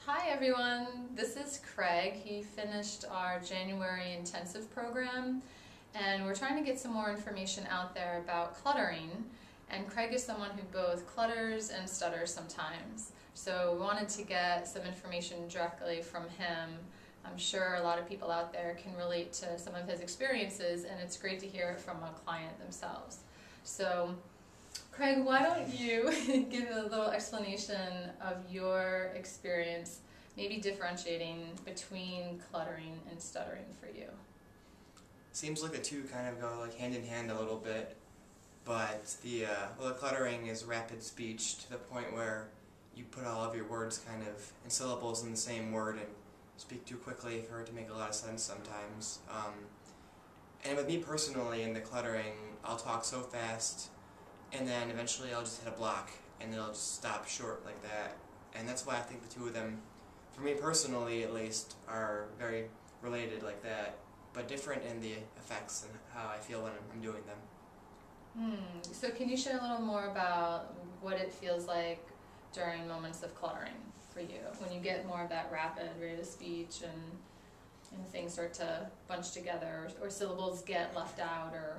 Hi everyone, this is Craig. He finished our January intensive program and we're trying to get some more information out there about cluttering, and Craig is someone who both clutters and stutters sometimes. So we wanted to get some information directly from him. I'm sure a lot of people out there can relate to some of his experiences, and it's great to hear it from a client themselves. So Craig, why don't you give a little explanation of your experience, maybe differentiating between cluttering and stuttering for you? Seems like the two kind of go like hand in hand a little bit, but the cluttering is rapid speech to the point where you put all of your words kind of in syllables in the same word and speak too quickly for it to make a lot of sense sometimes. And with me personally, in the cluttering, I'll talk so fast, and then eventually I'll just hit a block, and then I'll just stop short like that. And that's why I think the two of them, for me personally at least, are very related like that, but different in the effects and how I feel when I'm doing them. So can you share a little more about what it feels like during moments of cluttering for you, when you get more of that rapid rate of speech and things start to bunch together, or syllables get left out, or...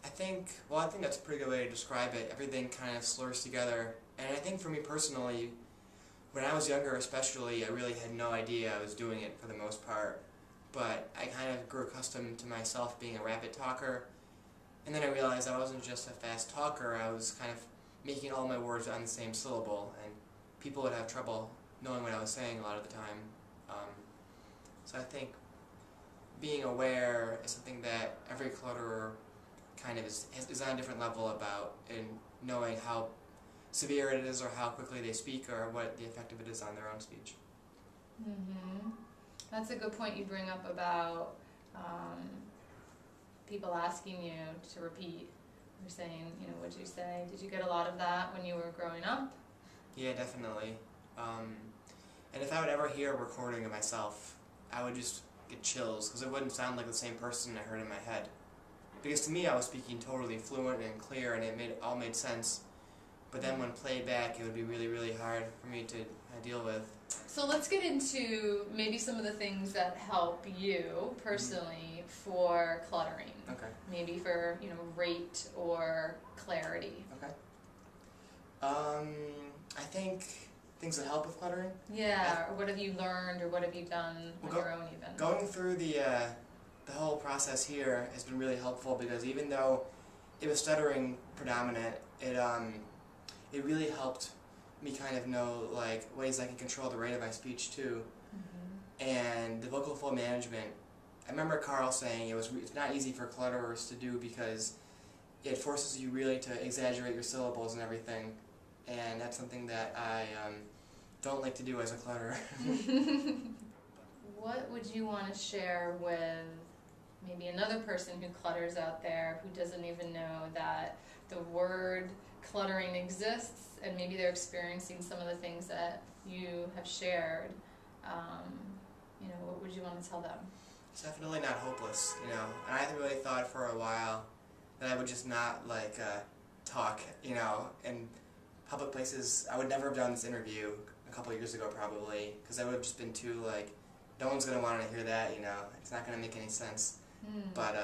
I think that's a pretty good way to describe it. Everything kind of slurs together, and I think for me personally, when I was younger especially, I really had no idea I was doing it for the most part, but I kind of grew accustomed to myself being a rapid talker, and then I realized I wasn't just a fast talker, I was kind of making all my words on the same syllable, and people would have trouble knowing what I was saying a lot of the time. So I think being aware is something that every clutterer kind of is on a different level about, in knowing how severe it is or how quickly they speak or what the effect of it is on their own speech. That's a good point you bring up about people asking you to repeat. You're saying, what'd you say? Did you get a lot of that when you were growing up? Yeah, definitely. And if I would ever hear a recording of myself, I would just get chills, because it wouldn't sound like the same person I heard in my head. Because to me I was speaking totally fluent and clear, and it all made sense. But then when played back, it would be really, really hard for me to deal with. So let's get into maybe some of the things that help you personally for cluttering. Okay. Maybe for, rate or clarity. Okay. I think things that help with cluttering? Yeah, or what have you learned, or what have you done on your own even? Going through the whole process here has been really helpful, because even though it was stuttering predominant, it really helped me kind of know like ways I can control the rate of my speech too. And the vocal flow management, I remember Carl saying it's not easy for clutterers to do, because it forces you really to exaggerate your syllables and everything, and that's something that I don't like to do as a clutterer. What would you want to share with maybe another person who clutters out there, who doesn't even know that the word cluttering exists, and maybe they're experiencing some of the things that you have shared? What would you want to tell them? It's definitely not hopeless, and I really thought for a while that I would just not talk, in public places. I would never have done this interview a couple years ago probably, because I would have just been too no one's going to want to hear that, it's not going to make any sense. But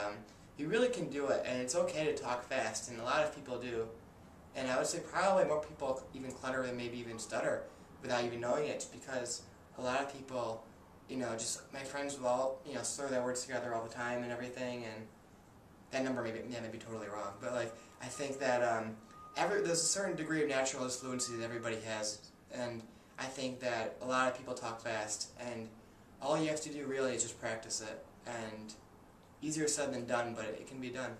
you really can do it, and it's okay to talk fast, and a lot of people do. And I would say probably more people even clutter than maybe even stutter without even knowing it, because a lot of people, just my friends will all, slur their words together all the time and everything, and that number may be totally wrong, but I think that there's a certain degree of naturalist fluency that everybody has, and I think that a lot of people talk fast, and all you have to do really is just practice it, and easier said than done, but it can be done.